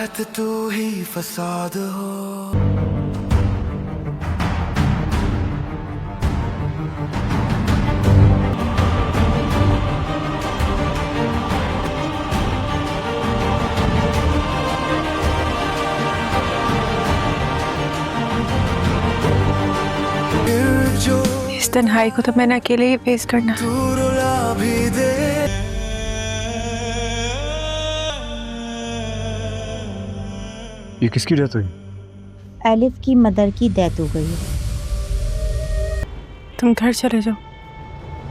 राहत तू ही फसाद हो। इस तन्हाई को तो मैंने अकेले ही फेस करना। तू रुला भी दे। ये किसकी डेथ हुई? एलिफ की मदर की डेथ हो गई है। तुम घर चले जाओ,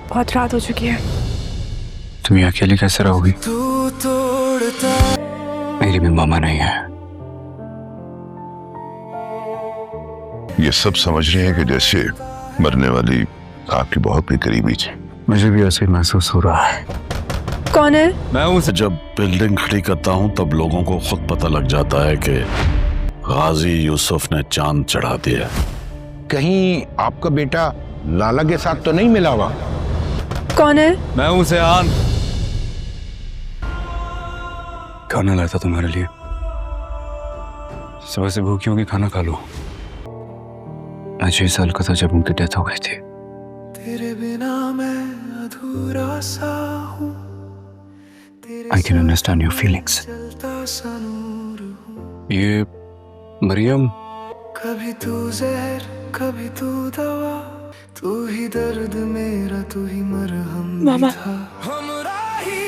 बहुत रात हो चुकी है। तुम ये अकेली कैसे रहोगी? तू तोड़ता मेरी भी मामा नहीं है। ये सब समझ रहे हैं कि जैसे मरने वाली आपकी बहुत ही करीबी थी। मुझे भी ऐसे ही महसूस हो रहा है। कौन है? मैं उसे जब बिल्डिंग खड़ी करता हूँ तब लोगों को खुद पता लग जाता है कि गाजी यूसुफ ने चांद चढ़ा दिया। कहीं आपका बेटा लाला के साथ तो नहीं मिला हुआ? कौन है? मैं उसे आन खाना लाया था तुम्हारे लिए। सुबह से भूखी होगी, खाना खा लो। मैं 6 साल का था जब उनकी डेथ हो गई थी। तेरे बिना मैं अधूरा सा हूँ। I can understand your feelings. चलता सा नूर हूँ। ये मरियम, कभी तू जहर कभी तू दवा, तू ही दर्द मेरा तू ही मरहम भी मामा। था। हमराही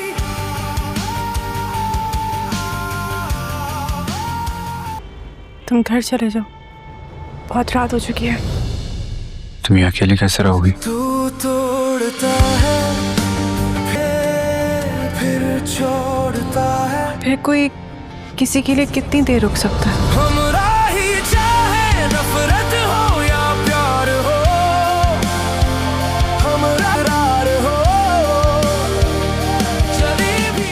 तुम घर चले जाओ, बहुत रात हो चुकी है। तुम ये अकेली कैसे रहोगी? तू तोड़ता है फिर छोड़ता है। फिर कोई किसी के लिए कितनी देर रुक सकता है? हमराही चाहे नफरत हो या प्यार हो, हमरार हो चली भी।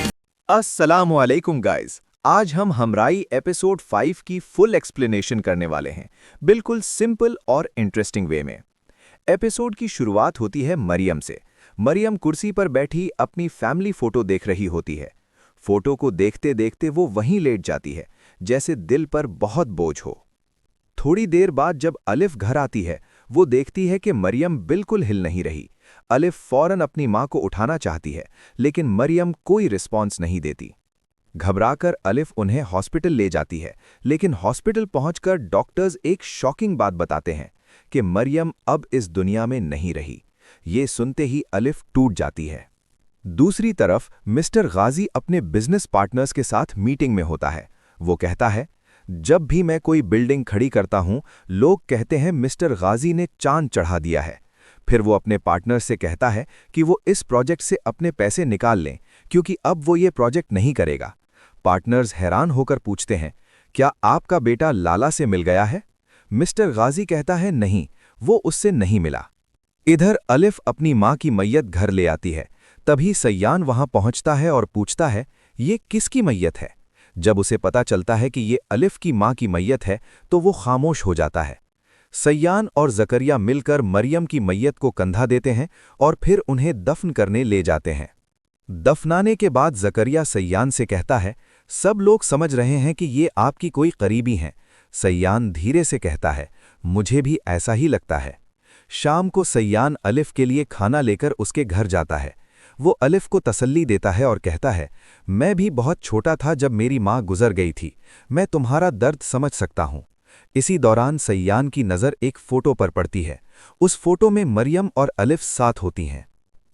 अस्सलामुअलैकुम गाइस, आज हम हमराई एपिसोड 5 की फुल एक्सप्लेनेशन करने वाले हैं, बिल्कुल सिंपल और इंटरेस्टिंग वे में। एपिसोड की शुरुआत होती है मरियम से। मरियम कुर्सी पर बैठी अपनी फैमिली फोटो देख रही होती है। फोटो को देखते देखते वो वहीं लेट जाती है, जैसे दिल पर बहुत बोझ हो। थोड़ी देर बाद जब अलिफ घर आती है, वो देखती है कि मरियम बिल्कुल हिल नहीं रही। अलिफ फौरन अपनी माँ को उठाना चाहती है, लेकिन मरियम कोई रिस्पॉन्स नहीं देती। घबराकर अलिफ उन्हें हॉस्पिटल ले जाती है, लेकिन हॉस्पिटल पहुंचकर डॉक्टर्स एक शॉकिंग बात बताते हैं कि मरियम अब इस दुनिया में नहीं रही। ये सुनते ही अलिफ टूट जाती है। दूसरी तरफ मिस्टर गाजी अपने बिजनेस पार्टनर्स के साथ मीटिंग में होता है। वो कहता है, जब भी मैं कोई बिल्डिंग खड़ी करता हूं, लोग कहते हैं मिस्टर गाजी ने चांद चढ़ा दिया है। फिर वो अपने पार्टनर से कहता है कि वो इस प्रोजेक्ट से अपने पैसे निकाल लें, क्योंकि अब वो ये प्रोजेक्ट नहीं करेगा। पार्टनर्स हैरान होकर पूछते हैं, क्या आपका बेटा लाला से मिल गया है? मिस्टर गाजी कहता है, नहीं, वो उससे नहीं मिला। इधर अलिफ अपनी माँ की मैयत घर ले आती है। तभी सयान वहां पहुंचता है और पूछता है, ये किसकी मैयत है? जब उसे पता चलता है कि ये अलिफ की माँ की मैयत है, तो वो खामोश हो जाता है। सयान और जकरिया मिलकर मरियम की मैयत को कंधा देते हैं और फिर उन्हें दफन करने ले जाते हैं। दफनाने के बाद जकरिया सयान से कहता है, सब लोग समझ रहे हैं कि ये आपकी कोई करीबी हैं। सयान धीरे से कहता है, मुझे भी ऐसा ही लगता है। शाम को सयान अलिफ के लिए खाना लेकर उसके घर जाता है। वो अलिफ को तसल्ली देता है और कहता है, मैं भी बहुत छोटा था जब मेरी माँ गुजर गई थी। मैं तुम्हारा दर्द समझ सकता हूँ। इसी दौरान सयान की नज़र एक फ़ोटो पर पड़ती है। उस फोटो में मरियम और अलिफ साथ होती हैं।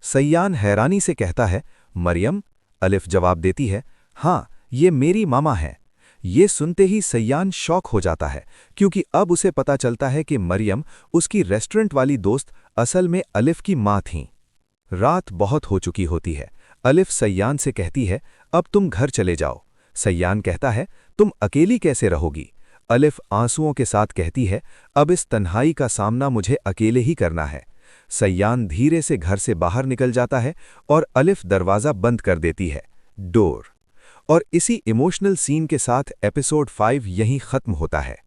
सयान हैरानी से कहता है, मरियम? अलिफ जवाब देती है, हाँ, ये मेरी मामा है। ये सुनते ही सयान शॉक हो जाता है, क्योंकि अब उसे पता चलता है कि मरियम, उसकी रेस्टोरेंट वाली दोस्त, असल में अलिफ की माँ थीं। रात बहुत हो चुकी होती है। अलिफ सयान से कहती है, अब तुम घर चले जाओ। सयान कहता है, तुम अकेली कैसे रहोगी? अलिफ आंसुओं के साथ कहती है, अब इस तन्हाई का सामना मुझे अकेले ही करना है। सयान धीरे से घर से बाहर निकल जाता है और अलिफ दरवाज़ा बंद कर देती है, डोर। और इसी इमोशनल सीन के साथ एपिसोड 5 यहीं खत्म होता है।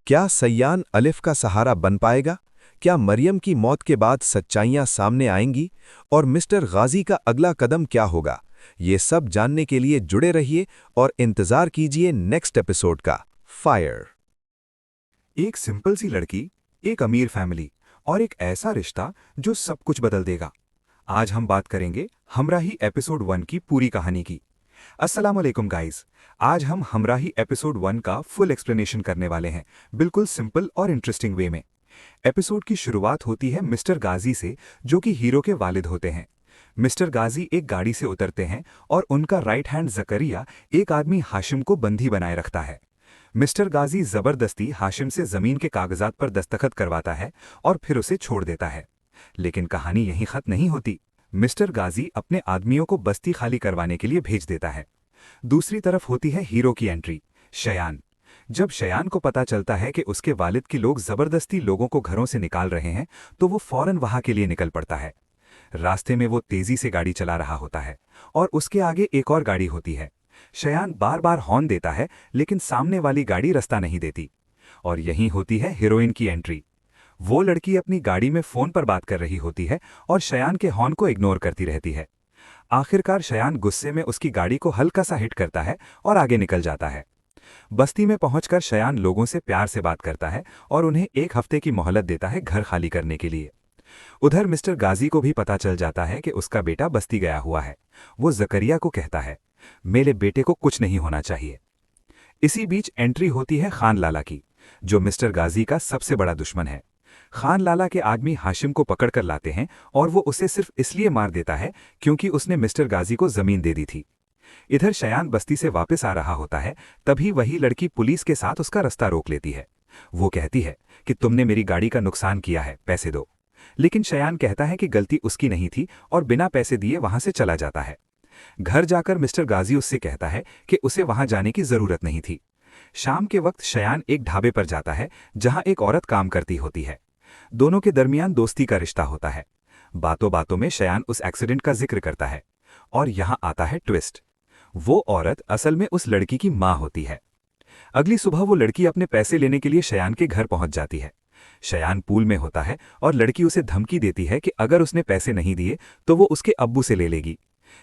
क्या सयान अलिफ का सहारा बन पाएगा? क्या मरियम की मौत के बाद सच्चाइयां सामने आएंगी? और मिस्टर गाजी का अगला कदम क्या होगा? ये सब जानने के लिए जुड़े रहिए और इंतजार कीजिए नेक्स्ट एपिसोड का फायर। एक सिंपल सी लड़की, एक अमीर फैमिली और एक ऐसा रिश्ता जो सब कुछ बदल देगा। आज हम बात करेंगे हमराही एपिसोड 1 की पूरी कहानी की। अस्सलाम वालेकुम गाइस, आज हम हमराही एपिसोड 1 का फुल एक्सप्लेनेशन करने वाले हैं, बिल्कुल सिंपल और इंटरेस्टिंग वे में। एपिसोड की शुरुआत होती है मिस्टर गाजी से, जो कि हीरो के वालिद होते हैं। मिस्टर गाजी एक गाड़ी से उतरते हैं और उनका राइट हैंड जकरिया एक आदमी हाशिम को बंदी बनाए रखता है। मिस्टर गाजी जबरदस्ती हाशिम से जमीन के कागजात पर दस्तखत करवाता है और फिर उसे छोड़ देता है। लेकिन कहानी यहीं खत्म नहीं होती। मिस्टर गाजी अपने आदमियों को बस्ती खाली करवाने के लिए भेज देता है। दूसरी तरफ होती है हीरो की एंट्री, शयान। जब शयान को पता चलता है कि उसके वालिद की लोग जबरदस्ती लोगों को घरों से निकाल रहे हैं, तो वो फौरन वहां के लिए निकल पड़ता है। रास्ते में वो तेजी से गाड़ी चला रहा होता है और उसके आगे एक और गाड़ी होती है। शयान बार बार हॉर्न देता है, लेकिन सामने वाली गाड़ी रास्ता नहीं देती। और यहीं होती है हीरोइन की एंट्री। वो लड़की अपनी गाड़ी में फोन पर बात कर रही होती है और शयान के हॉर्न को इग्नोर करती रहती है। आखिरकार शयान गुस्से में उसकी गाड़ी को हल्का सा हिट करता है और आगे निकल जाता है। बस्ती में पहुंचकर शयान लोगों से प्यार से बात करता है और उन्हें 1 हफ्ते की मोहलत देता है घर खाली करने के लिए। उधर मिस्टर गाजी को भी पता चल जाता है कि उसका बेटा बस्ती गया हुआ है। वो जकरिया को कहता है, मेरे बेटे को कुछ नहीं होना चाहिए। इसी बीच एंट्री होती है खान लाला की, जो मिस्टर गाजी का सबसे बड़ा दुश्मन है। खान लाला के आदमी हाशिम को पकड़कर लाते हैं और वो उसे सिर्फ इसलिए मार देता है क्योंकि उसने मिस्टर गाजी को जमीन दे दी थी। इधर शयान बस्ती से वापस आ रहा होता है, तभी वही लड़की पुलिस के साथ उसका रास्ता रोक लेती है। वो कहती है कि तुमने मेरी गाड़ी का नुकसान किया है, पैसे दो। लेकिन शयान कहता है कि गलती उसकी नहीं थी और बिना पैसे दिए वहां से चला जाता है। घर जाकर मिस्टर गाजी उससे कहता है कि उसे वहां जाने की जरूरत नहीं थी। शाम के वक्त शयान एक ढाबे पर जाता है जहां एक औरत काम करती होती है। दोनों के दरमियान दोस्ती का रिश्ता होता है। बातों बातों में शयान उस एक्सीडेंट का जिक्र करता है और यहां आता है ट्विस्ट। वो औरत असल में उस लड़की की मां होती है। अगली सुबह वो लड़की अपने पैसे लेने के लिए शयान के घर पहुंच जाती है। शयान पूल में होता है और लड़की उसे धमकी देती है कि अगर उसने पैसे नहीं दिए तो वो उसके अब्बू से ले लेगी।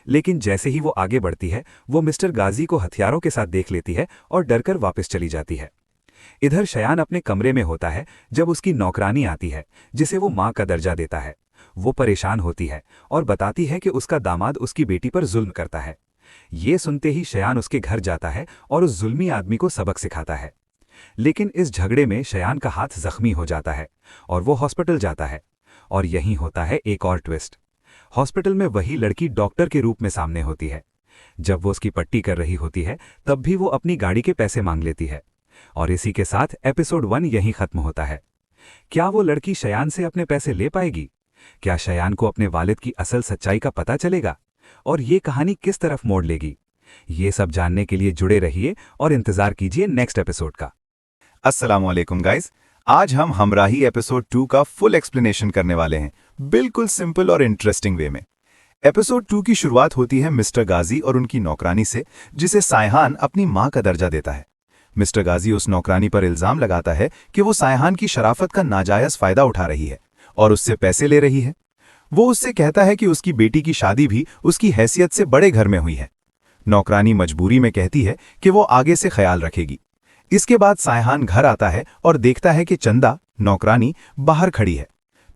लेकिन जैसे ही वो आगे बढ़ती है, वो मिस्टर गाजी को हथियारों के साथ देख लेती है और डरकर वापस चली जाती है। इधर शयान अपने कमरे में होता है जब उसकी नौकरानी आती है, जिसे वो मां का दर्जा देता है। वो परेशान होती है और बताती है कि उसका दामाद उसकी बेटी पर जुल्म करता है। ये सुनते ही शयान उसके घर जाता है और उस जुल्मी आदमी को सबक सिखाता है। लेकिन इस झगड़े में शयान का हाथ जख्मी हो जाता है और वो हॉस्पिटल जाता है। और यहीं होता है एक और ट्विस्ट। हॉस्पिटल में वही लड़की डॉक्टर के रूप में सामने होती है। जब वो उसकी पट्टी कर रही होती है, तब भी वो अपनी गाड़ी के पैसे मांग लेती है। और इसी के साथ एपिसोड 1 यहीं खत्म होता है। क्या वो लड़की शयान से अपने पैसे ले पाएगी? क्या शयान को अपने वालिद की असल सच्चाई का पता चलेगा? और ये कहानी किस तरफ मोड़ लेगी? ये सब जानने के लिए जुड़े रहिए और इंतजार कीजिए नेक्स्ट एपिसोड का। अस्सलाम वालेकुम गाइस, आज हम हमराही एपिसोड 2 का फुल एक्सप्लेनेशन करने वाले हैं, बिल्कुल सिंपल और इंटरेस्टिंग वे में। एपिसोड 2 की शुरुआत होती है मिस्टर गाजी और उनकी नौकरानी से, जिसे सायहान अपनी मां का दर्जा देता है। मिस्टर गाजी उस नौकरानी पर इल्जाम लगाता है कि वो सायहान की शराफत का नाजायज फायदा उठा रही है और उससे पैसे ले रही है। वो उससे कहता है कि उसकी बेटी की शादी भी उसकी हैसियत से बड़े घर में हुई है। नौकरानी मजबूरी में कहती है कि वो आगे से ख्याल रखेगी। इसके बाद सायहान घर आता है और देखता है कि चंदा, नौकरानी, बाहर खड़ी है।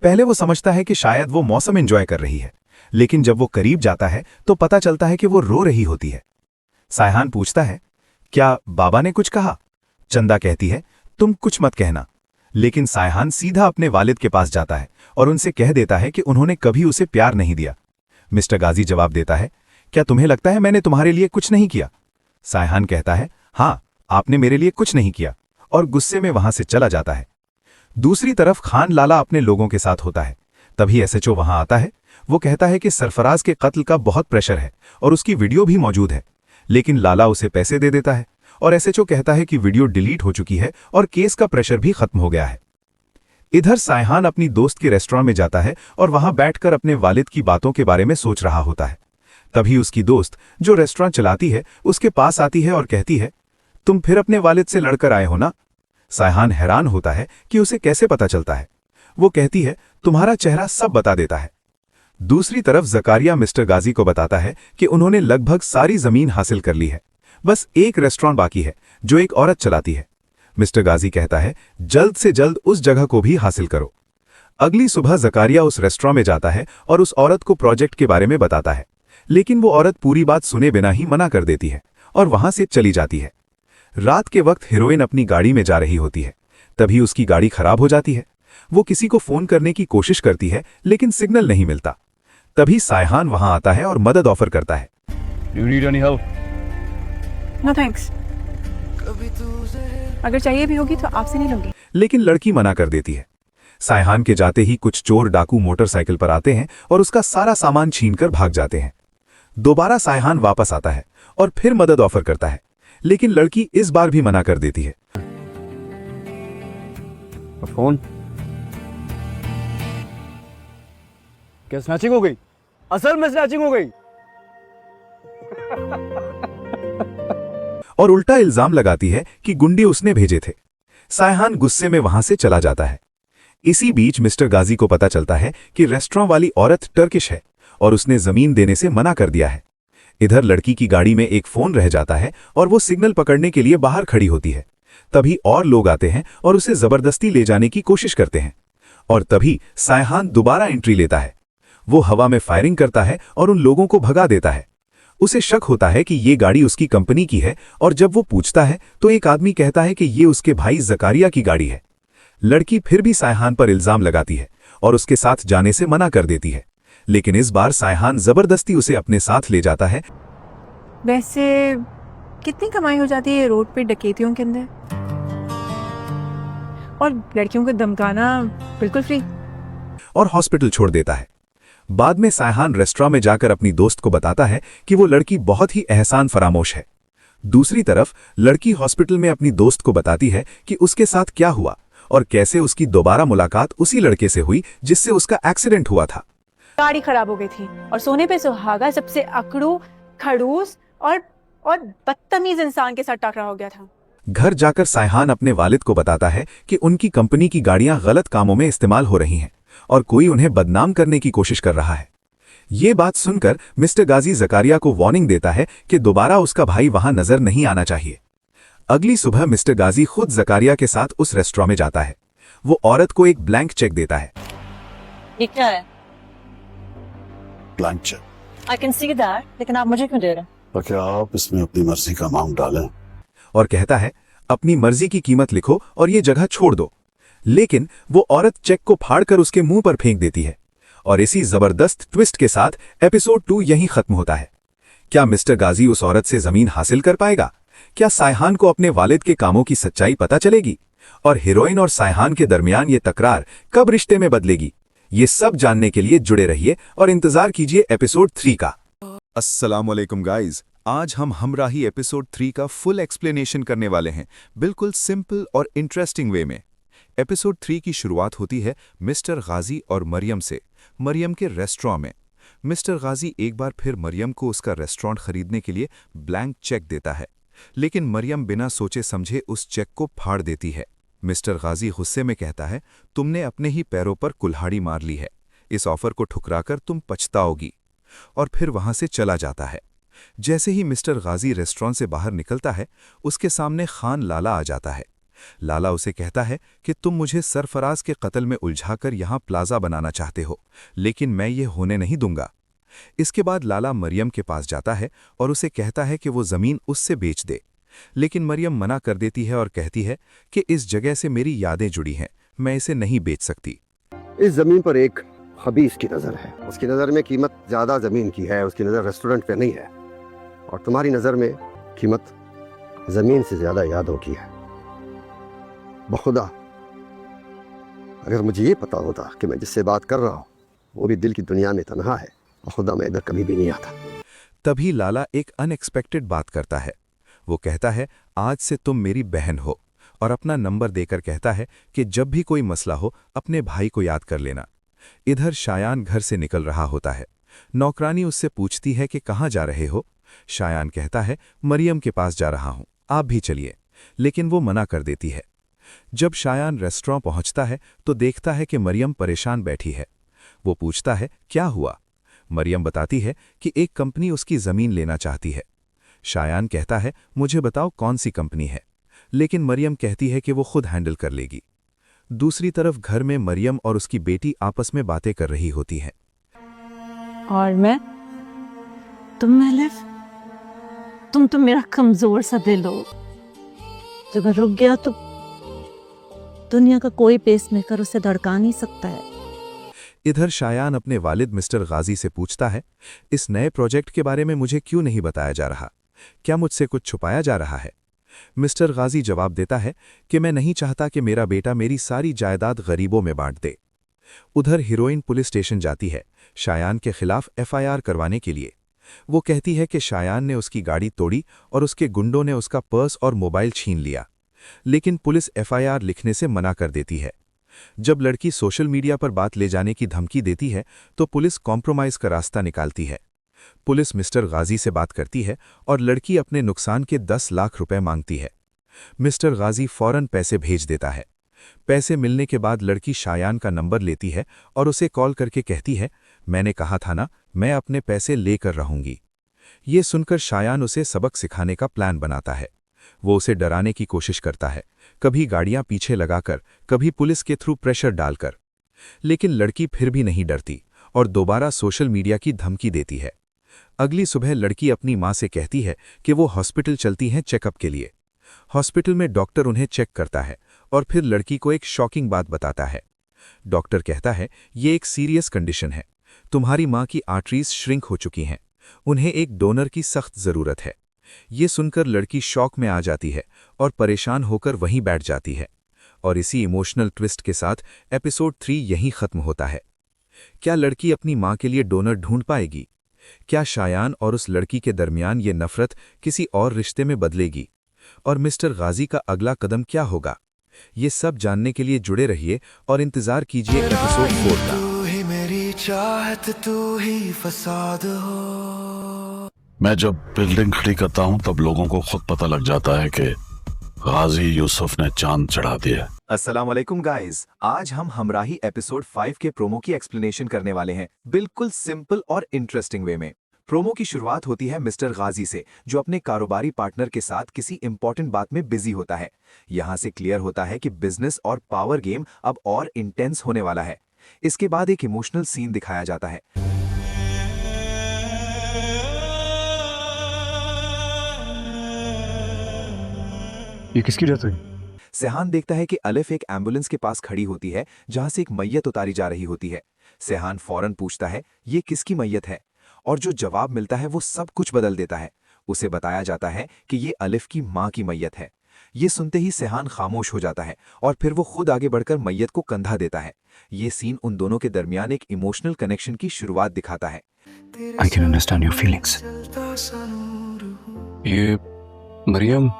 पहले वो समझता है कि शायद वो मौसम एंजॉय कर रही है, लेकिन जब वो करीब जाता है तो पता चलता है कि वो रो रही होती है। सायहान पूछता है, क्या बाबा ने कुछ कहा? चंदा कहती है, तुम कुछ मत कहना। लेकिन सायहान सीधा अपने वालिद के पास जाता है और उनसे कह देता है कि उन्होंने कभी उसे प्यार नहीं दिया। मिस्टर गाजी जवाब देता है, क्या तुम्हें लगता है मैंने तुम्हारे लिए कुछ नहीं किया? सायहान कहता है, हाँ, आपने मेरे लिए कुछ नहीं किया, और गुस्से में वहां से चला जाता है। दूसरी तरफ खान लाला अपने लोगों के साथ होता है। तभी एसएचओ वहां आता है। वो कहता है कि सरफराज के कत्ल का बहुत प्रेशर है और उसकी वीडियो भी मौजूद है, लेकिन लाला उसे पैसे दे देता है और एसएचओ कहता है कि वीडियो डिलीट हो चुकी है और केस का प्रेशर भी खत्म हो गया है। इधर सायहान अपनी दोस्त के रेस्टोरेंट में जाता है और वहां बैठकर अपने वालिद की बातों के बारे में सोच रहा होता है। तभी उसकी दोस्त, जो रेस्टोरेंट चलाती है, उसके पास आती है और कहती है, तुम फिर अपने वालिद से लड़कर आए हो ना? सायहान हैरान होता है कि उसे कैसे पता चलता है। वो कहती है, तुम्हारा चेहरा सब बता देता है। दूसरी तरफ जकारिया मिस्टर गाजी को बताता है कि उन्होंने लगभग सारी जमीन हासिल कर ली है, बस एक रेस्टोरेंट बाकी है जो एक औरत चलाती है। मिस्टर गाजी कहता है जल्द से जल्द उस जगह को भी हासिल करो। अगली सुबह जकारिया उस रेस्टोरेंट में जाता है और उस औरत को प्रोजेक्ट के बारे में बताता है, लेकिन वो औरत पूरी बात सुने बिना ही मना कर देती है और वहां से चली जाती है। रात के वक्त हीरोइन अपनी गाड़ी में जा रही होती है, तभी उसकी गाड़ी खराब हो जाती है। वो किसी को फोन करने की कोशिश करती है लेकिन सिग्नल नहीं मिलता। तभी सायहान वहां आता है और मदद ऑफर करता है। You need any help? No thanks, अगर चाहिए भी होगी तो आपसे नहीं लूंगी। लेकिन लड़की मना कर देती है। सायहान के जाते ही कुछ चोर डाकू मोटरसाइकिल पर आते हैं और उसका सारा सामान छीनकर भाग जाते हैं। दोबारा सायहान वापस आता है और फिर मदद ऑफर करता है, लेकिन लड़की इस बार भी मना कर देती है। फोन क्या स्नैचिंग हो गई? असल में स्नैचिंग हो गई। और उल्टा इल्जाम लगाती है कि गुंडे उसने भेजे थे। सायहान गुस्से में वहां से चला जाता है। इसी बीच मिस्टर गाजी को पता चलता है कि रेस्टोरेंट वाली औरत टर्किश है और उसने जमीन देने से मना कर दिया है। इधर लड़की की गाड़ी में एक फोन रह जाता है और वो सिग्नल पकड़ने के लिए बाहर खड़ी होती है। तभी और लोग आते हैं और उसे जबरदस्ती ले जाने की कोशिश करते हैं। और तभी सायहान दोबारा एंट्री लेता है। वो हवा में फायरिंग करता है और उन लोगों को भगा देता है। उसे शक होता है कि ये गाड़ी उसकी कंपनी की है और जब वो पूछता है तो एक आदमी कहता है कि ये उसके भाई जकारिया की गाड़ी है। लड़की फिर भी सायहान पर इल्जाम लगाती है और उसके साथ जाने से मना कर देती है, लेकिन इस बार सायहान जबरदस्ती उसे अपने साथ ले जाता है। वैसे कितनी कमाई हो जाती है रोड पे डकैतियों के अंदर? और लड़कियों को धमकाना बिल्कुल फ्री। और हॉस्पिटल छोड़ देता है। बाद में सायहान रेस्टोरेंट में जाकर अपनी दोस्त को बताता है कि वो लड़की बहुत ही एहसान फरामोश है। दूसरी तरफ लड़की हॉस्पिटल में अपनी दोस्त को बताती है कि उसके साथ क्या हुआ और कैसे उसकी दोबारा मुलाकात उसी लड़के से हुई जिससे उसका एक्सीडेंट हुआ था। गाड़ी खराब हो गई थी और सोने पे सुहागा सबसे अकड़ू, खड़ूस और बदतमीज इंसान के साथ टकरा हो गया था। घर जाकर सायहान अपने वालिद को बताता है कि उनकी कंपनी की गाड़ियां गलत कामों में इस्तेमाल हो रही हैं और कोई उन्हें बदनाम करने की कोशिश कर रहा है। ये बात सुनकर मिस्टर गाजी जकारिया को वार्निंग देता है कि दोबारा उसका भाई वहां नजर नहीं आना चाहिए। अगली सुबह मिस्टर गाजी खुद जकारिया के साथ उस रेस्टोरेंट में जाता है। वो औरत को एक ब्लैंक चेक देता है। ये क्या है? Blank cheque. I can see that, लेकिन आप मुझे क्यों दे रहे हैं? तो क्या आप इसमें अपनी मर्जी का अमाउंट डालें? और कहता है अपनी मर्जी की कीमत लिखो और ये जगह छोड़ दो। लेकिन वो औरत चेक को फाड़कर उसके मुंह पर फेंक देती है। और इसी जबरदस्त ट्विस्ट के साथ एपिसोड 2 यहीं खत्म होता है। क्या मिस्टर गाजी उस औरत से जमीन हासिल कर पाएगा? क्या सायहान को अपने वालिद के कामों की सच्चाई पता चलेगी? और हीरोइन और सायहान के दरमियान ये तकरार कब रिश्ते में बदलेगी? ये सब जानने के लिए जुड़े रहिए और इंतजार कीजिए एपिसोड 3 का। अस्सलामुअलैकुम गाइज, आज हम हमराही एपिसोड 3 का फुल एक्सप्लेनेशन करने वाले हैं, बिल्कुल सिंपल और इंटरेस्टिंग वे में। एपिसोड 3 की शुरुआत होती है मिस्टर गाजी और मरियम से, मरियम के रेस्टोरेंट में। मिस्टर गाजी एक बार फिर मरियम को उसका रेस्टोरेंट खरीदने के लिए ब्लैंक चेक देता है, लेकिन मरियम बिना सोचे समझे उस चेक को फाड़ देती है। मिस्टर गाजी गुस्से में कहता है, तुमने अपने ही पैरों पर कुल्हाड़ी मार ली है, इस ऑफर को ठुकराकर तुम पछताओगी। और फिर वहां से चला जाता है। जैसे ही मिस्टर गाजी रेस्टोरेंट से बाहर निकलता है, उसके सामने खान लाला आ जाता है। लाला उसे कहता है कि तुम मुझे सरफराज के कत्ल में उलझाकर यहां प्लाजा बनाना चाहते हो, लेकिन मैं ये होने नहीं दूंगा। इसके बाद लाला मरियम के पास जाता है और उसे कहता है कि वो जमीन उससे बेच दे, लेकिन मरियम मना कर देती है और कहती है कि इस जगह से मेरी यादें जुड़ी हैं, मैं इसे नहीं बेच सकती। इस जमीन पर एक खबीस की नजर है, उसकी नजर में कीमत ज्यादा जमीन की है, उसकी नजर रेस्टोरेंट पे नहीं है, और तुम्हारी नजर में कीमत जमीन से ज्यादा यादों की है। बखुदा अगर मुझे ये पता होता कि मैं जिससे बात कर रहा हूँ वो भी दिल की दुनिया में तन्हा है, बखुदा मैं इधर कभी भी नहीं आता। तभी लाला एक अनएक्सपेक्टेड बात करता है। वो कहता है, आज से तुम मेरी बहन हो, और अपना नंबर देकर कहता है कि जब भी कोई मसला हो अपने भाई को याद कर लेना। इधर शायान घर से निकल रहा होता है। नौकरानी उससे पूछती है कि कहाँ जा रहे हो। शायान कहता है, मरियम के पास जा रहा हूं, आप भी चलिए, लेकिन वो मना कर देती है। जब शायान रेस्टोरेंट पहुंचता है तो देखता है कि मरियम परेशान बैठी है। वो पूछता है, क्या हुआ? मरियम बताती है कि एक कंपनी उसकी ज़मीन लेना चाहती है। शायान कहता है, मुझे बताओ कौन सी कंपनी है, लेकिन मरियम कहती है कि वो खुद हैंडल कर लेगी। दूसरी तरफ घर में मरियम और उसकी बेटी आपस में बातें कर रही होती हैं। और मैं, तुम एलिफ, तुम तो मेरा कमजोर सा दिल हो। जब रुक गया तो दुनिया का कोई पेसमेकर उसे धड़का नहीं सकता है। इधर शायान अपने वालिद मिस्टर गाजी से पूछता है, इस नए प्रोजेक्ट के बारे में मुझे क्यों नहीं बताया जा रहा? क्या मुझसे कुछ छुपाया जा रहा है? मिस्टर गाजी जवाब देता है कि मैं नहीं चाहता कि मेरा बेटा मेरी सारी जायदाद गरीबों में बांट दे। उधर हीरोइन पुलिस स्टेशन जाती है शायान के खिलाफ एफआईआर करवाने के लिए। वो कहती है कि शायान ने उसकी गाड़ी तोड़ी और उसके गुंडों ने उसका पर्स और मोबाइल छीन लिया, लेकिन पुलिस एफआईआर लिखने से मना कर देती है। जब लड़की सोशल मीडिया पर बात ले जाने की धमकी देती है तो पुलिस कॉम्प्रोमाइज का रास्ता निकालती है। पुलिस मिस्टर गाजी से बात करती है और लड़की अपने नुकसान के 10 लाख रुपए मांगती है। मिस्टर गाजी फौरन पैसे भेज देता है। पैसे मिलने के बाद लड़की शायान का नंबर लेती है और उसे कॉल करके कहती है, मैंने कहा था ना, मैं अपने पैसे लेकर रहूंगी। ये सुनकर शायान उसे सबक सिखाने का प्लान बनाता है। वो उसे डराने की कोशिश करता है, कभी गाड़ियां पीछे लगाकर, कभी पुलिस के थ्रू प्रेशर डालकर, लेकिन लड़की फिर भी नहीं डरती और दोबारा सोशल मीडिया की धमकी देती है। अगली सुबह लड़की अपनी मां से कहती है कि वो हॉस्पिटल चलती हैं चेकअप के लिए। हॉस्पिटल में डॉक्टर उन्हें चेक करता है और फिर लड़की को एक शॉकिंग बात बताता है। डॉक्टर कहता है, ये एक सीरियस कंडीशन है, तुम्हारी मां की आर्टरीज श्रिंक हो चुकी हैं, उन्हें एक डोनर की सख्त जरूरत है। ये सुनकर लड़की शॉक में आ जाती है और परेशान होकर वहीं बैठ जाती है। और इसी इमोशनल ट्विस्ट के साथ एपिसोड 3 यहीं खत्म होता है। क्या लड़की अपनी मां के लिए डोनर ढूंढ पाएगी? क्या शायान और उस लड़की के दरमियान ये नफरत किसी और रिश्ते में बदलेगी? और मिस्टर गाजी का अगला कदम क्या होगा? ये सब जानने के लिए जुड़े रहिए और इंतजार कीजिए एपिसोड 4 का। तू ही मेरी चाहत, तू ही फसाद हो। मैं जब बिल्डिंग खड़ी करता हूं तब लोगों को खुद पता लग जाता है कि गाजी यूसुफ ने चांद चढ़ा दिया। अस्सलाम वालेकुम गाइस, आज हम हमराही एपिसोड 5 के प्रोमो की एक्सप्लेनेशन करने वाले हैं, बिल्कुल सिंपल और इंटरेस्टिंग वे में। प्रोमो की शुरुआत होती है मिस्टर गाजी से, जो अपने कारोबारी पार्टनर के साथ किसी इंपॉर्टेंट बात में बिजी होता है। यहां से क्लियर होता है कि बिजनेस और पावर गेम अब और इंटेंस होने वाला है। इसके बाद एक इमोशनल सीन दिखाया जाता है। ये किसकी डेथ हुई? सेहान देखता है कि अलिफ एक एम्बुलेंस के पास खड़ी होती है जहां से एक मैयत उतारी जा रही होती है। सेहान फौरन पूछता है, ये किसकी मैयत है? और जो जवाब मिलता है वो सब कुछ बदल देता है। उसे बताया जाता है कि ये अलिफ की मां की मैयत है। ये सुनते ही सेहान खामोश हो जाता है और फिर वो खुद आगे बढ़कर मैयत को कंधा देता है। ये सीन उन दोनों के दरमियान एक इमोशनल कनेक्शन की शुरुआत दिखाता है। I can understand your feelings. ये मरियम।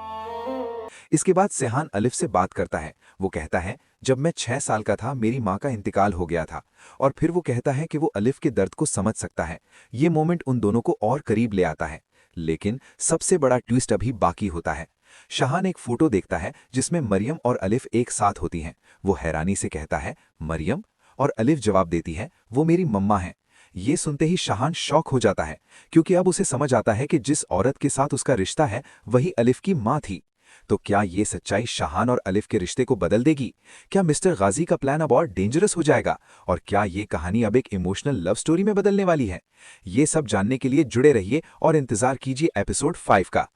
इसके बाद सेहान अलिफ से बात करता है। वो कहता है, जब मैं 6 साल का था मेरी माँ का इंतकाल हो गया था। और फिर वो कहता है कि वो अलिफ के दर्द को समझ सकता है। ये मोमेंट उन दोनों को और करीब ले आता है। लेकिन सबसे बड़ा ट्विस्ट अभी बाकी होता है। शाहान एक फोटो देखता है जिसमें मरियम और अलिफ एक साथ होती हैं। वो हैरानी से कहता है, मरियम? और अलिफ जवाब देती है, वो मेरी मम्मा है। ये सुनते ही शाहान शॉक हो जाता है, क्योंकि अब उसे समझ आता है कि जिस औरत के साथ उसका रिश्ता है वही अलिफ की माँ थी। तो क्या ये सच्चाई शाहान और अलिफ के रिश्ते को बदल देगी? क्या मिस्टर गाजी का प्लान अब और डेंजरस हो जाएगा? और क्या ये कहानी अब एक इमोशनल लव स्टोरी में बदलने वाली है? ये सब जानने के लिए जुड़े रहिए और इंतजार कीजिए एपिसोड 5 का।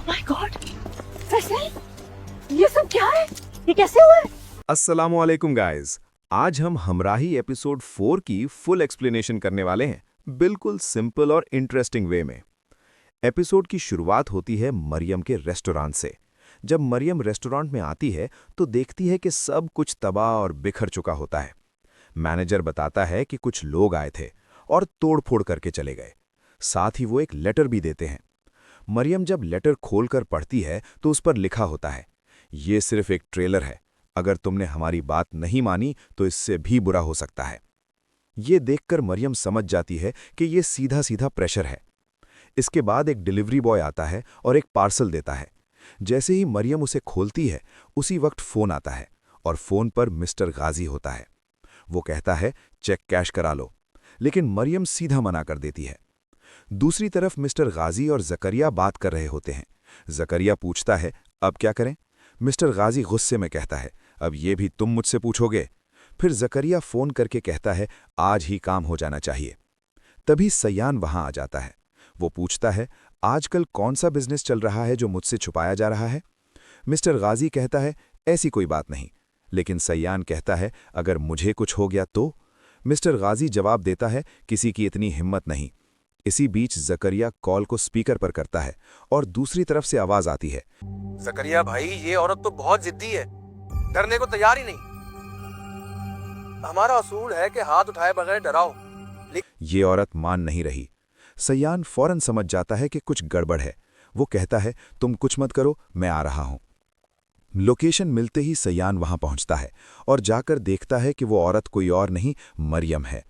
माय गॉड, ये सब क्या है? ये कैसे हुआ है? अस्सलाम वालेकुम गाइस, आज हम हमराही एपिसोड 4 की फुल एक्सप्लेनेशन करने वाले हैं, बिल्कुल सिंपल और इंटरेस्टिंग वे में। एपिसोड की शुरुआत होती है मरियम के रेस्टोरेंट से। जब मरियम रेस्टोरेंट में आती है तो देखती है कि सब कुछ तबाह और बिखर चुका होता है। मैनेजर बताता है कि कुछ लोग आए थे और तोड़फोड़ करके चले गए। साथ ही वो एक लेटर भी देते हैं। मरियम जब लेटर खोलकर पढ़ती है तो उस पर लिखा होता है, ये सिर्फ एक ट्रेलर है, अगर तुमने हमारी बात नहीं मानी तो इससे भी बुरा हो सकता है। ये देखकर मरियम समझ जाती है कि ये सीधा सीधा प्रेशर है। इसके बाद एक डिलीवरी बॉय आता है और एक पार्सल देता है। जैसे ही मरियम उसे खोलती है उसी वक्त फ़ोन आता है और फोन पर मिस्टर गाजी होता है। वो कहता है चेक कैश करा लो, लेकिन मरियम सीधा मना कर देती है। दूसरी तरफ मिस्टर गाजी और जकरिया बात कर रहे होते हैं। जकरिया पूछता है अब क्या करें? मिस्टर गाजी गुस्से में कहता है अब ये भी तुम मुझसे पूछोगे? फिर जकरिया फोन करके कहता है आज ही काम हो जाना चाहिए। तभी सयान वहां आ जाता है। वो पूछता है आजकल कौन सा बिजनेस चल रहा है जो मुझसे छुपाया जा रहा है? मिस्टर गाजी कहता है ऐसी कोई बात नहीं, लेकिन सयान कहता है अगर मुझे कुछ हो गया तो? मिस्टर गाजी जवाब देता है किसी की इतनी हिम्मत नहीं। इसी बीच जकरिया कॉल को स्पीकर पर करता है और दूसरी तरफ से आवाज आती है जकरिया भाई, ये औरत तो बहुत जिद्दी है, डरने को तैयार ही नहीं। हमारा असूल है कि हाथ उठाए बगैर डराओ। ये औरत मान नहीं रही। सयान फौरन समझ जाता है कि कुछ गड़बड़ है। वो कहता है तुम कुछ मत करो, मैं आ रहा हूं। लोकेशन मिलते ही सयान वहां पहुंचता है और जाकर देखता है कि वो औरत कोई और नहीं मरियम है।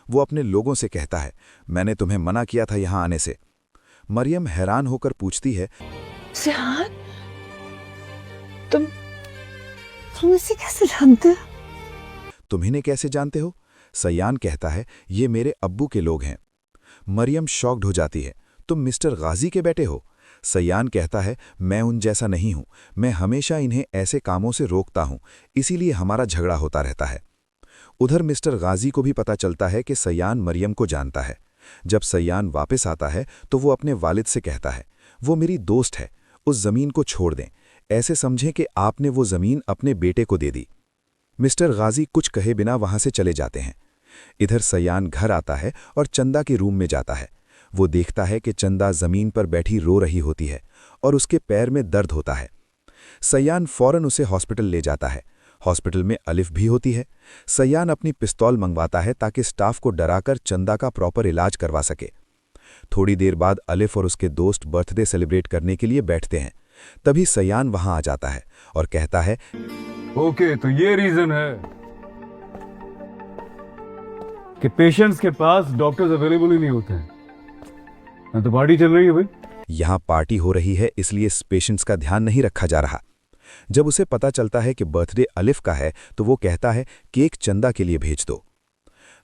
वो अपने लोगों से कहता है मैंने तुम्हें मना किया था यहां आने से। मरियम हैरान होकर पूछती है सयान, तुम इसे कैसे जानते हो? तुम इन्हें कैसे जानते हो? सयान कहता है ये मेरे अब्बू के लोग हैं। मरियम शॉक्ड हो जाती है तुम मिस्टर गाजी के बेटे हो? सयान कहता है मैं उन जैसा नहीं हूं, मैं हमेशा इन्हें ऐसे कामों से रोकता हूं, इसीलिए हमारा झगड़ा होता रहता है। उधर मिस्टर गाजी को भी पता चलता है कि सयान मरियम को जानता है। जब सयान वापस आता है तो वो अपने वालिद से कहता है वो मेरी दोस्त है, उस जमीन को छोड़ दें, ऐसे समझें कि आपने वो जमीन अपने बेटे को दे दी। मिस्टर गाजी कुछ कहे बिना वहां से चले जाते हैं। इधर सयान घर आता है और चंदा के रूम में जाता है। वो देखता है कि चंदा जमीन पर बैठी रो रही होती है और उसके पैर में दर्द होता है। सयान फौरन उसे हॉस्पिटल ले जाता है। हॉस्पिटल में अलिफ भी होती है। सयान अपनी पिस्तौल मंगवाता है ताकि स्टाफ को डराकर चंदा का प्रॉपर इलाज करवा सके। थोड़ी देर बाद अलिफ और उसके दोस्त बर्थडे सेलिब्रेट करने के लिए बैठते हैं। तभी सयान वहां आ जाता है और कहता है ओके, तो ये रीजन है कि पेशेंट्स के पास डॉक्टर्स अवेलेबल ही नहीं होते हैं। तो पार्टी चल रही है भाई। यहां पार्टी हो रही है, इसलिए पेशेंट्स का ध्यान नहीं रखा जा रहा। जब उसे पता चलता है कि बर्थडे अलिफ का है तो वो कहता है केक चंदा के लिए भेज दो।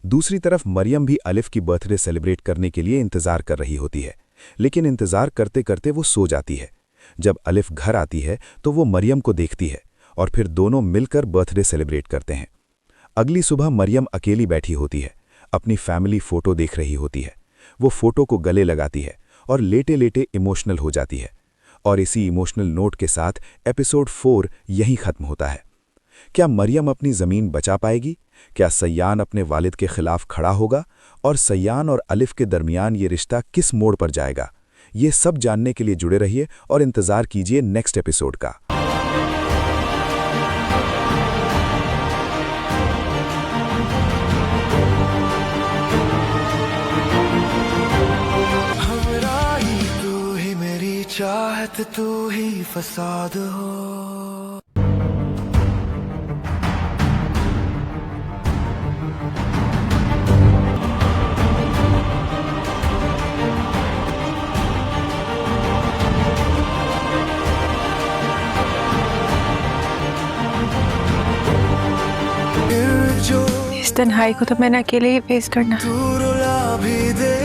दूसरी तरफ मरियम भी अलिफ की बर्थडे सेलिब्रेट करने के लिए इंतजार कर रही होती है, लेकिन इंतजार करते करते वो सो जाती है। जब अलिफ घर आती है तो वो मरियम को देखती है और फिर दोनों मिलकर बर्थडे सेलिब्रेट करते हैं। अगली सुबह मरियम अकेली बैठी होती है, अपनी फैमिली फोटो देख रही होती है। वो फोटो को गले लगाती है और लेटे लेटे इमोशनल हो जाती है। और इसी इमोशनल नोट के साथ एपिसोड 4 यहीं खत्म होता है। क्या मरियम अपनी ज़मीन बचा पाएगी? क्या सयान अपने वालिद के खिलाफ खड़ा होगा? और सयान और अलिफ के दरमियान ये रिश्ता किस मोड़ पर जाएगा? ये सब जानने के लिए जुड़े रहिए और इंतज़ार कीजिए नेक्स्ट एपिसोड का। चाहत तू ही फसाद हो। इस तन्हाई को तो मैंने अकेले ही फेस करना। तू रुला भी दे।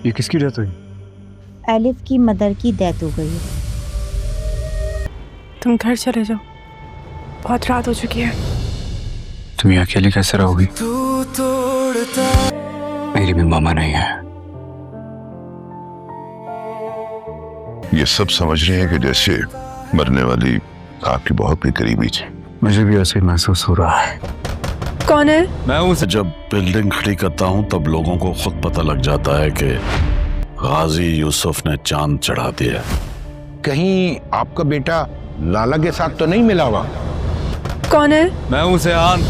ये किसकी डेथ हुई? एलिफ की मदर की डेथ हो गई है। तुम घर चले जाओ, बहुत रात हो चुकी है। तुम ये अकेले कैसे रहोगी? तू तोड़ता। मेरी भी मामा नहीं है। ये सब समझ रहे हैं कि जैसे मरने वाली आपकी बहुत ही करीबी थी। मुझे भी ऐसे महसूस हो रहा है। कौन है? मैं उसे जब बिल्डिंग खड़ी करता हूं तब लोगों को खुद पता लग जाता है कि गाजी यूसुफ ने चांद चढ़ा दिया। कहीं आपका बेटा लाला के साथ तो नहीं मिला हुआ? कौन है? मैं हूं सयान।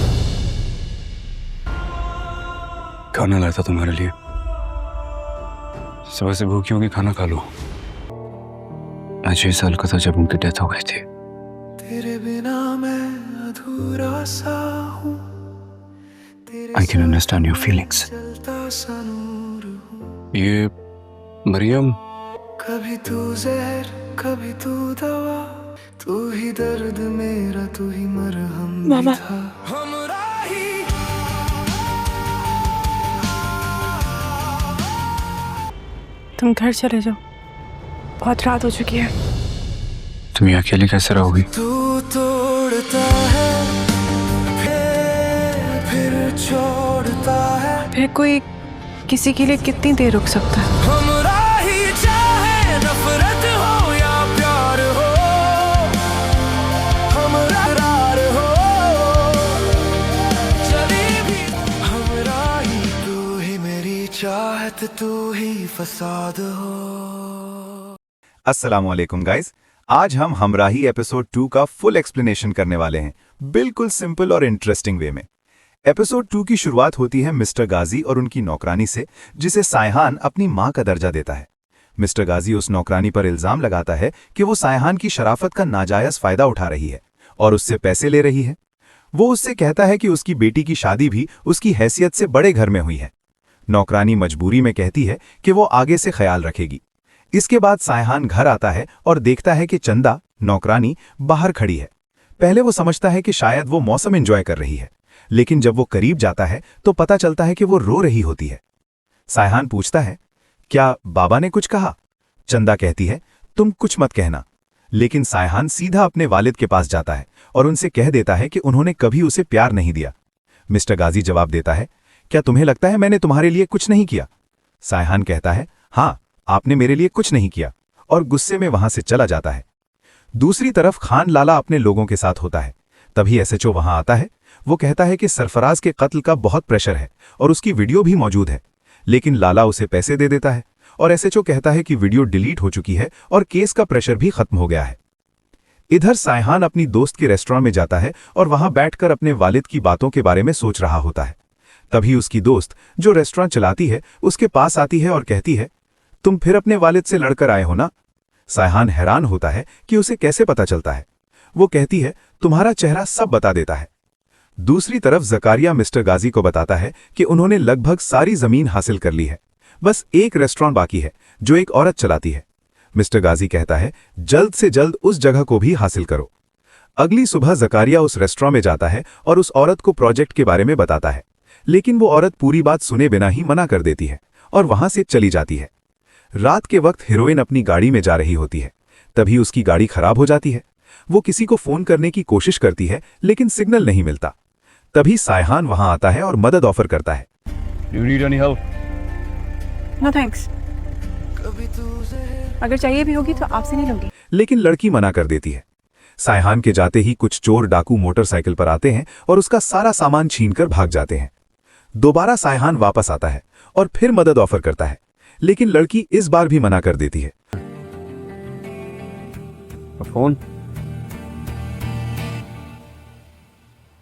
खाना लाया था तुम्हारे लिए। सुबह से भूखी होगी, खाना खा लो। मैं 6 साल का था जब उनकी डेथ हो गई थी। तेरे बिना मैं अधूरा सा हूँ। I can understand your feelings. ये मरियम कभी तू जहर कभी तू दवा, तू ही दर्द मेरा तू ही मरहम भी मामा। था। तुम घर चले जाओ, बहुत रात हो चुकी है। तुम ये अकेले कैसे रहोगी? तू तोड़ता है फिर छोड़ता है, फिर कोई किसी के लिए कितनी देर रुक सकता है? हमरा ही चाहे नफरत हो या प्यार हो, हमरा करार हो, चली भी हमरा ही, तू ही मेरी चाहत तू ही फसाद हो। अस्सलामुअलैकुम गाइस, आज हम हमराही एपिसोड 2 का फुल एक्सप्लेनेशन करने वाले हैं, बिल्कुल सिंपल और इंटरेस्टिंग वे में। एपिसोड 2 की शुरुआत होती है मिस्टर गाजी और उनकी नौकरानी से, जिसे सायहान अपनी मां का दर्जा देता है। मिस्टर गाजी उस नौकरानी पर इल्जाम लगाता है कि वो सायहान की शराफत का नाजायज फायदा उठा रही है और उससे पैसे ले रही है। वो उससे कहता है कि उसकी बेटी की शादी भी उसकी हैसियत से बड़े घर में हुई है। नौकरानी मजबूरी में कहती है कि वो आगे से ख्याल रखेगी। इसके बाद सायहान घर आता है और देखता है कि चंदा, नौकरानी, बाहर खड़ी है। पहले वो समझता है कि शायद वो मौसम एंजॉय कर रही है, लेकिन जब वो करीब जाता है तो पता चलता है कि वो रो रही होती है। सायहान पूछता है, क्या बाबा ने कुछ कहा? चंदा कहती है, तुम कुछ मत कहना। लेकिन सायहान सीधा अपने वालिद के पास जाता है और उनसे कह देता है कि उन्होंने कभी उसे प्यार नहीं दिया। मिस्टर गाजी जवाब देता है, क्या तुम्हें लगता है मैंने तुम्हारे लिए कुछ नहीं किया? सायहान कहता है, हाँ, आपने मेरे लिए कुछ नहीं किया, और गुस्से में वहां से चला जाता है। दूसरी तरफ खान लाला अपने लोगों के साथ होता है। तभी एसएचओ वहां आता है। वो कहता है कि सरफराज के कत्ल का बहुत प्रेशर है और उसकी वीडियो भी मौजूद है, लेकिन लाला उसे पैसे दे देता है और एसएचओ कहता है कि वीडियो डिलीट हो चुकी है और केस का प्रेशर भी खत्म हो गया है। इधर सायहान अपनी दोस्त के रेस्टोरेंट में जाता है और वहां बैठकर अपने वालिद की बातों के बारे में सोच रहा होता है। तभी उसकी दोस्त, जो रेस्टोरेंट चलाती है, उसके पास आती है और कहती है, तुम फिर अपने वालिद से लड़कर आए हो ना? सायहान हैरान होता है कि उसे कैसे पता चलता है। वो कहती है, तुम्हारा चेहरा सब बता देता है। दूसरी तरफ जकारिया मिस्टर गाजी को बताता है कि उन्होंने लगभग सारी जमीन हासिल कर ली है, बस एक रेस्टोरेंट बाकी है जो एक औरत चलाती है। मिस्टर गाजी कहता है, जल्द से जल्द उस जगह को भी हासिल करो। अगली सुबह जकारिया उस रेस्टोरेंट में जाता है और उस औरत को प्रोजेक्ट के बारे में बताता है, लेकिन वो औरत पूरी बात सुने बिना ही मना कर देती है और वहां से चली जाती है। रात के वक्त हीरोइन अपनी गाड़ी में जा रही होती है। तभी उसकी गाड़ी खराब हो जाती है। वो किसी को फोन करने की कोशिश करती है, लेकिन सिग्नल नहीं मिलता। तभी सायहान वहां आता है और मदद ऑफर करता है। You need any help? No thanks, अगर चाहिए भी होगी तो आपसे नहीं लूंगी। लेकिन लड़की मना कर देती है। सायहान के जाते ही कुछ चोर डाकू मोटरसाइकिल पर आते हैं और उसका सारा सामान छीनकर भाग जाते हैं। दोबारा सायहान वापस आता है और फिर मदद ऑफर करता है, लेकिन लड़की इस बार भी मना कर देती है। फोन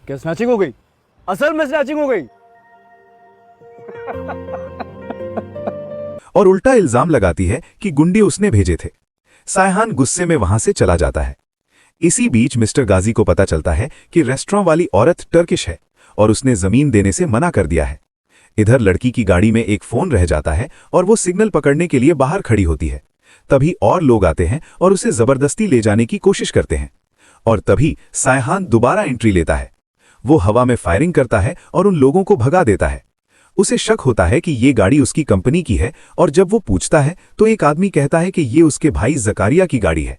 क्या स्नैचिंग हो गई? असल में स्नैचिंग हो गई। और उल्टा इल्जाम लगाती है कि गुंडे उसने भेजे थे। सायहान गुस्से में वहां से चला जाता है। इसी बीच मिस्टर गाजी को पता चलता है कि रेस्टोरेंट वाली औरत टर्किश है और उसने जमीन देने से मना कर दिया है। इधर लड़की की गाड़ी में एक फोन रह जाता है और वो सिग्नल पकड़ने के लिए बाहर खड़ी होती है। तभी और लोग आते हैं और उसे जबरदस्ती ले जाने की कोशिश करते हैं। और तभी सायहान दोबारा एंट्री लेता है। वो हवा में फायरिंग करता है और उन लोगों को भगा देता है। उसे शक होता है कि ये गाड़ी उसकी कंपनी की है, और जब वो पूछता है तो एक आदमी कहता है कि ये उसके भाई जकारिया की गाड़ी है।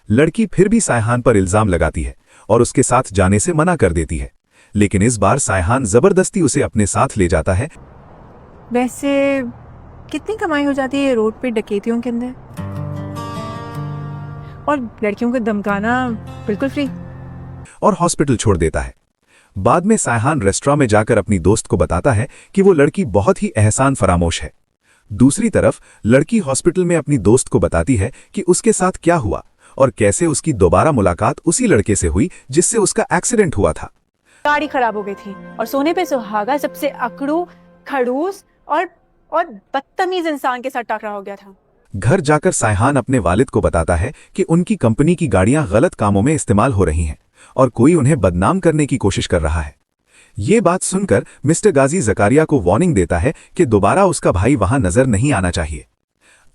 लड़की फिर भी सायहान पर इल्जाम लगाती है और उसके साथ जाने से मना कर देती है, लेकिन इस बार सायहान जबरदस्ती उसे अपने साथ ले जाता है। वैसे कितनी कमाई हो जाती है रोड पे डकैतियों के अंदर? और लड़कियों को धमकाना बिल्कुल फ्री। और हॉस्पिटल छोड़ देता है। बाद में सायहान रेस्टोरेंट में जाकर अपनी दोस्त को बताता है कि वो लड़की बहुत ही एहसान फरामोश है। दूसरी तरफ लड़की हॉस्पिटल में अपनी दोस्त को बताती है कि उसके साथ क्या हुआ और कैसे उसकी दोबारा मुलाकात उसी लड़के से हुई जिससे उसका एक्सीडेंट हुआ था। गाड़ी खराब हो गई थी और सोने पे सुहागा सबसे अकड़ू, खड़ूस और बदतमीज इंसान के साथ टकरा हो गया था। घर जाकर सायहान अपने वालिद को बताता है कि उनकी कंपनी की गाड़ियां गलत कामों में इस्तेमाल हो रही हैं और कोई उन्हें बदनाम करने की कोशिश कर रहा है। ये बात सुनकर मिस्टर गाजी जकारिया को वार्निंग देता है कि दोबारा उसका भाई वहां नजर नहीं आना चाहिए।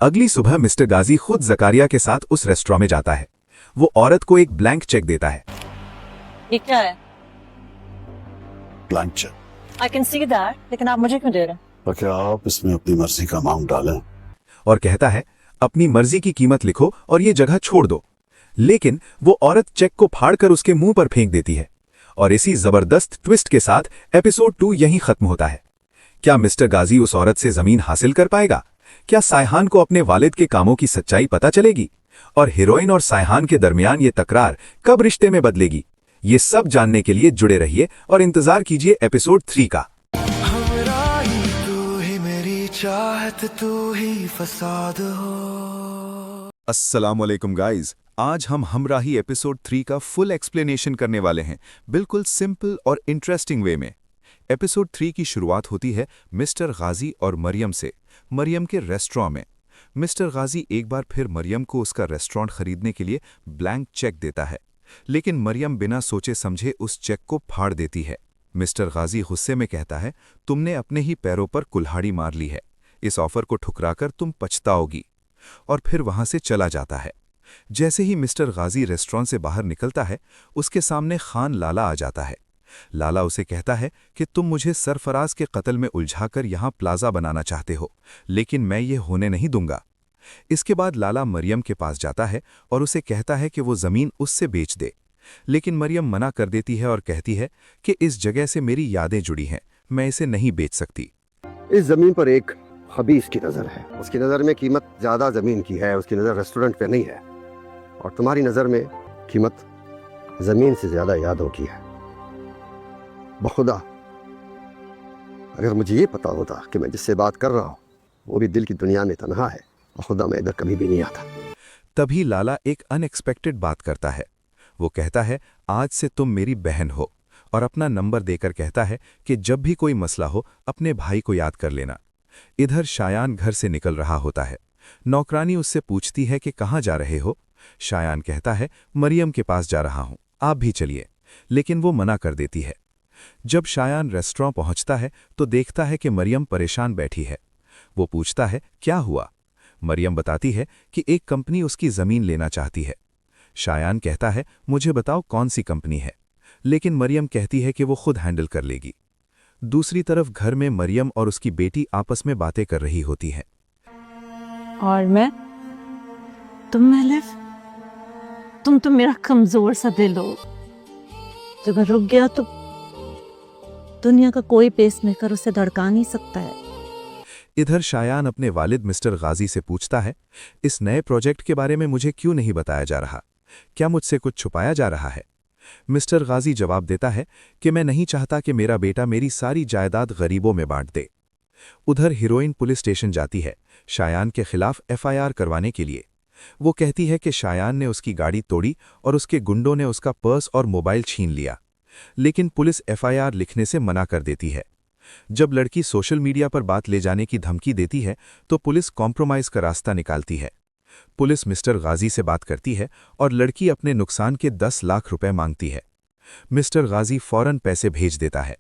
अगली सुबह मिस्टर गाजी खुद जकारिया के साथ उस रेस्टोरेंट में जाता है। वो औरत को एक ब्लैंक चेक देता है। ये क्या है? Blank cheque. I can see that, लेकिन आप मुझे क्यों दे रहे हैं? तो क्या आप इसमें अपनी मर्जी का अमाउंट डालें? और कहता है अपनी मर्जी की कीमत लिखो और ये जगह छोड़ दो। लेकिन वो औरत चेक को फाड़कर उसके मुंह पर फेंक देती है। और इसी जबरदस्त ट्विस्ट के साथ एपिसोड 2 यहीं खत्म होता है। क्या मिस्टर गाजी उस औरत से जमीन हासिल कर पाएगा? क्या सायहान को अपने वालिद के कामों की सच्चाई पता चलेगी? और हीरोइन और सायहान के दरमियान ये तकरार कब रिश्ते में बदलेगी? ये सब जानने के लिए जुड़े रहिए और इंतजार कीजिए एपिसोड 3 का। तू ही मेरी चाहत, तू ही फसाद हो। अस्सलामुअलैकुम गाइज, आज हम हमराही एपिसोड 3 का फुल एक्सप्लेनेशन करने वाले हैं, बिल्कुल सिंपल और इंटरेस्टिंग वे में। एपिसोड 3 की शुरुआत होती है मिस्टर गाजी और मरियम से, मरियम के रेस्टोरेंट में। मिस्टर गाजी एक बार फिर मरियम को उसका रेस्टोरेंट खरीदने के लिए ब्लैंक चेक देता है, लेकिन मरियम बिना सोचे समझे उस चेक को फाड़ देती है। मिस्टर गाजी गुस्से में कहता है, तुमने अपने ही पैरों पर कुल्हाड़ी मार ली है, इस ऑफर को ठुकराकर तुम पछताओगी। और फिर वहां से चला जाता है। जैसे ही मिस्टर गाजी रेस्टोरेंट से बाहर निकलता है, उसके सामने खान लाला आ जाता है। लाला उसे कहता है कि तुम मुझे सरफराज के कत्ल में उलझाकर यहां प्लाजा बनाना चाहते हो, लेकिन मैं ये होने नहीं दूंगा। इसके बाद लाला मरियम के पास जाता है और उसे कहता है कि वो जमीन उससे बेच दे, लेकिन मरियम मना कर देती है और कहती है कि इस जगह से मेरी यादें जुड़ी हैं, मैं इसे नहीं बेच सकती। इस जमीन पर एक खबीस की नजर है। उसकी नजर में कीमत ज्यादा जमीन की है, उसकी नजर रेस्टोरेंट पे नहीं है। और तुम्हारी नजर में कीमत जमीन से ज्यादा यादों की है। बखुदा, अगर मुझे ये पता होता कि मैं जिससे बात कर रहा हूं वो भी दिल की दुनिया में तन्हा है, बखुदा मैं इधर कभी भी नहीं आता। तभी लाला एक अनएक्सपेक्टेड बात करता है। वो कहता है, आज से तुम मेरी बहन हो, और अपना नंबर देकर कहता है कि जब भी कोई मसला हो अपने भाई को याद कर लेना। इधर शायान घर से निकल रहा होता है। नौकरानी उससे पूछती है कि कहाँ जा रहे हो? शायान कहता है, मरियम के पास जा रहा हूं, आप भी चलिए, लेकिन वो मना कर देती है। जब शायान रेस्टोरेंट पहुंचता है तो देखता है कि मरियम परेशान बैठी है। वो पूछता है, क्या हुआ? मरियम बताती है कि एक कंपनी उसकी जमीन लेना चाहती है। शायान कहता है, मुझे बताओ कौन सी कंपनी है, लेकिन मरियम कहती है कि वो खुद हैंडल कर लेगी। दूसरी तरफ घर में मरियम और उसकी बेटी आपस में बातें कर रही होती हैं। और मैं, तुम एलिफ, तुम तो मेरा कमजोर सा दिल हो। जब रुक गया तो दुनिया का कोई पेसमेकर उसे धड़का नहीं सकता है। इधर शायान अपने वालिद मिस्टर गाजी से पूछता है, इस नए प्रोजेक्ट के बारे में मुझे क्यों नहीं बताया जा रहा? क्या मुझसे कुछ छुपाया जा रहा है? मिस्टर गाजी जवाब देता है कि मैं नहीं चाहता कि मेरा बेटा मेरी सारी जायदाद गरीबों में बांट दे। उधर हीरोइन पुलिस स्टेशन जाती है शायान के खिलाफ FIR करवाने के लिए। वो कहती है कि शायान ने उसकी गाड़ी तोड़ी और उसके गुंडों ने उसका पर्स और मोबाइल छीन लिया, लेकिन पुलिस FIR लिखने से मना कर देती है। जब लड़की सोशल मीडिया पर बात ले जाने की धमकी देती है तो पुलिस कॉम्प्रोमाइज का रास्ता निकालती है। पुलिस मिस्टर गाजी से बात करती है और लड़की अपने नुकसान के 10 लाख रुपए मांगती है। मिस्टर गाजी फौरन पैसे भेज देता है।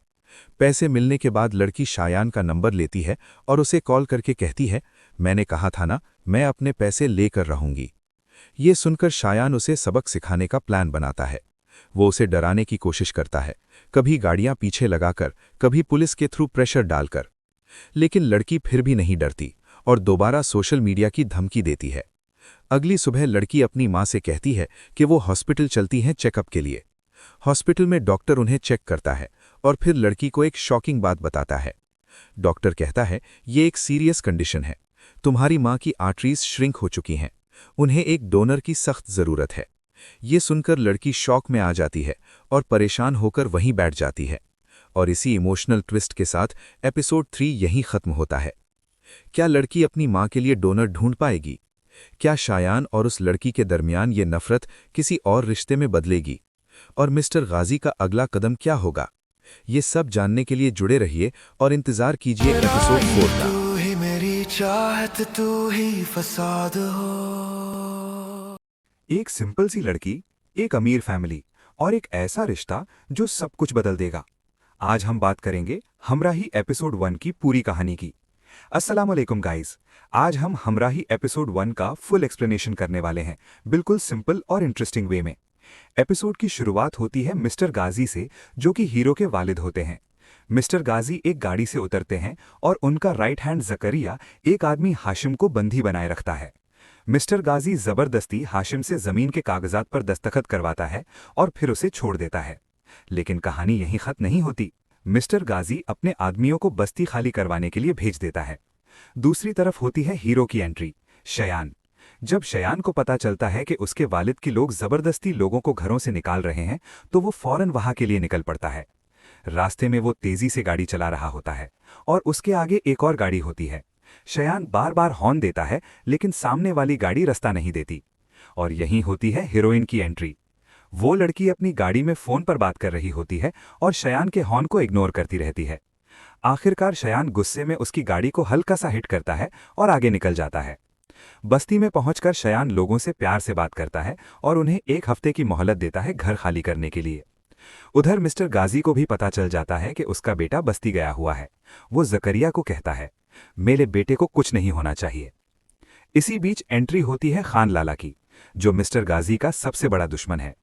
पैसे मिलने के बाद लड़की शायान का नंबर लेती है और उसे कॉल करके कहती है, मैंने कहा था ना, मैं अपने पैसे लेकर रहूंगी। ये सुनकर शायान उसे सबक सिखाने का प्लान बनाता है। वो उसे डराने की कोशिश करता है, कभी गाड़ियां पीछे लगाकर, कभी पुलिस के थ्रू प्रेशर डालकर, लेकिन लड़की फिर भी नहीं डरती और दोबारा सोशल मीडिया की धमकी देती है। अगली सुबह लड़की अपनी मां से कहती है कि वो हॉस्पिटल चलती हैं चेकअप के लिए। हॉस्पिटल में डॉक्टर उन्हें चेक करता है और फिर लड़की को एक शॉकिंग बात बताता है। डॉक्टर कहता है, ये एक सीरियस कंडीशन है, तुम्हारी मां की आर्टरीज श्रिंक हो चुकी हैं, उन्हें एक डोनर की सख्त जरूरत है। ये सुनकर लड़की शॉक में आ जाती है और परेशान होकर वहीं बैठ जाती है। और इसी इमोशनल ट्विस्ट के साथ एपिसोड 3 यहीं खत्म होता है। क्या लड़की अपनी मां के लिए डोनर ढूंढ पाएगी? क्या शायान और उस लड़की के दरमियान ये नफरत किसी और रिश्ते में बदलेगी? और मिस्टर गाजी का अगला कदम क्या होगा? ये सब जानने के लिए जुड़े रहिए और इंतजार कीजिए एपिसोड 4 का। तू ही मेरी चाहत, तू ही फसाद हो। एक सिंपल सी लड़की, एक अमीर फैमिली और एक ऐसा रिश्ता जो सब कुछ बदल देगा। आज हम बात करेंगे हमराही एपिसोड 1 की पूरी कहानी की। अस्सलाम वालेकुम गाइस। आज हम हमराही एपिसोड 1 का फुल एक्सप्लेनेशन करने वाले हैं, बिल्कुल सिंपल और इंटरेस्टिंग वे में। एपिसोड की शुरुआत होती है मिस्टर गाजी से, जो कि हीरो के वालिद होते हैं। मिस्टर गाजी एक गाड़ी से उतरते हैं और उनका राइट हैंड जकरिया एक आदमी हाशिम को बंदी बनाए रखता है। मिस्टर गाजी जबरदस्ती हाशिम से जमीन के कागजात पर दस्तखत करवाता है और फिर उसे छोड़ देता है। लेकिन कहानी यहीं खत्म नहीं होती। मिस्टर गाजी अपने आदमियों को बस्ती खाली करवाने के लिए भेज देता है। दूसरी तरफ होती है हीरो की एंट्री, शयान। जब शयान को पता चलता है कि उसके वालिद की लोग जबरदस्ती लोगों को घरों से निकाल रहे हैं, तो वो फौरन वहां के लिए निकल पड़ता है। रास्ते में वो तेजी से गाड़ी चला रहा होता है और उसके आगे एक और गाड़ी होती है। शयान बार बार हॉर्न देता है, लेकिन सामने वाली गाड़ी रास्ता नहीं देती। और यहीं होती है हीरोइन की एंट्री। वो लड़की अपनी गाड़ी में फोन पर बात कर रही होती है और शयान के हॉर्न को इग्नोर करती रहती है। आखिरकार शयान गुस्से में उसकी गाड़ी को हल्का सा हिट करता है और आगे निकल जाता है। बस्ती में पहुंचकर शयान लोगों से प्यार से बात करता है और उन्हें 1 हफ्ते की मोहलत देता है घर खाली करने के लिए। उधर मिस्टर गाजी को भी पता चल जाता है कि उसका बेटा बस्ती गया हुआ है। वो जकरिया को कहता है, मेरे बेटे को कुछ नहीं होना चाहिए। इसी बीच एंट्री होती है खान लाला की, जो मिस्टर गाजी का सबसे बड़ा दुश्मन है।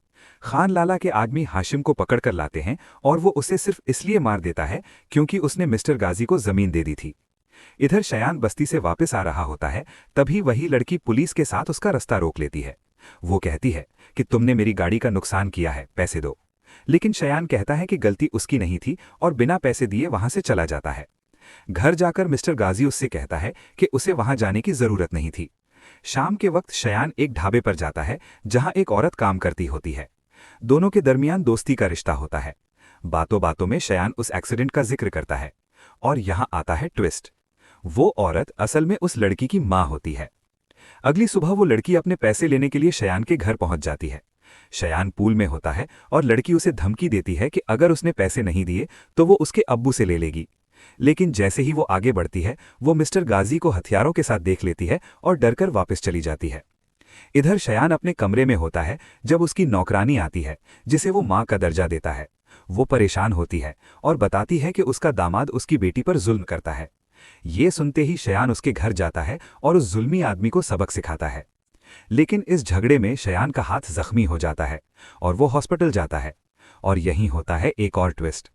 खान लाला के आदमी हाशिम को पकड़कर लाते हैं और वो उसे सिर्फ इसलिए मार देता है क्योंकि उसने मिस्टर गाजी को जमीन दे दी थी। इधर शयान बस्ती से वापस आ रहा होता है, तभी वही लड़की पुलिस के साथ उसका रास्ता रोक लेती है। वो कहती है कि तुमने मेरी गाड़ी का नुकसान किया है, पैसे दो। लेकिन शयान कहता है कि गलती उसकी नहीं थी और बिना पैसे दिए वहां से चला जाता है। घर जाकर मिस्टर गाजी उससे कहता है कि उसे वहां जाने की जरूरत नहीं थी। शाम के वक्त शयान एक ढाबे पर जाता है जहां एक औरत काम करती होती है। दोनों के दरमियान दोस्ती का रिश्ता होता है। बातों बातों में शयान उस एक्सीडेंट का जिक्र करता है और यहां आता है ट्विस्ट। वो औरत असल में उस लड़की की मां होती है। अगली सुबह वो लड़की अपने पैसे लेने के लिए शयान के घर पहुंच जाती है। शयान पूल में होता है और लड़की उसे धमकी देती है कि अगर उसने पैसे नहीं दिए तो वो उसके अब्बू से ले लेगी। लेकिन जैसे ही वो आगे बढ़ती है, वो मिस्टर गाजी को हथियारों के साथ देख लेती है और डरकर वापस चली जाती है। इधर शयान अपने कमरे में होता है जब उसकी नौकरानी आती है, जिसे वो मां का दर्जा देता है। वो परेशान होती है और बताती है कि उसका दामाद उसकी बेटी पर जुल्म करता है। ये सुनते ही शयान उसके घर जाता है और उस जुल्मी आदमी को सबक सिखाता है। लेकिन इस झगड़े में शयान का हाथ जख्मी हो जाता है और वो हॉस्पिटल जाता है। और यहीं होता है एक और ट्विस्ट।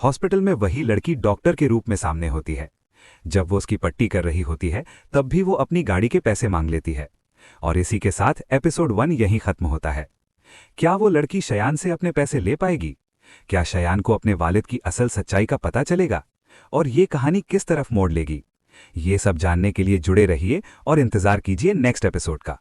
हॉस्पिटल में वही लड़की डॉक्टर के रूप में सामने होती है। जब वो उसकी पट्टी कर रही होती है, तब भी वो अपनी गाड़ी के पैसे मांग लेती है। और इसी के साथ एपिसोड 1 यहीं खत्म होता है। क्या वो लड़की शयान से अपने पैसे ले पाएगी? क्या शयान को अपने वालिद की असल सच्चाई का पता चलेगा? और ये कहानी किस तरफ मोड़ लेगी? ये सब जानने के लिए जुड़े रहिए और इंतजार कीजिए नेक्स्ट एपिसोड का।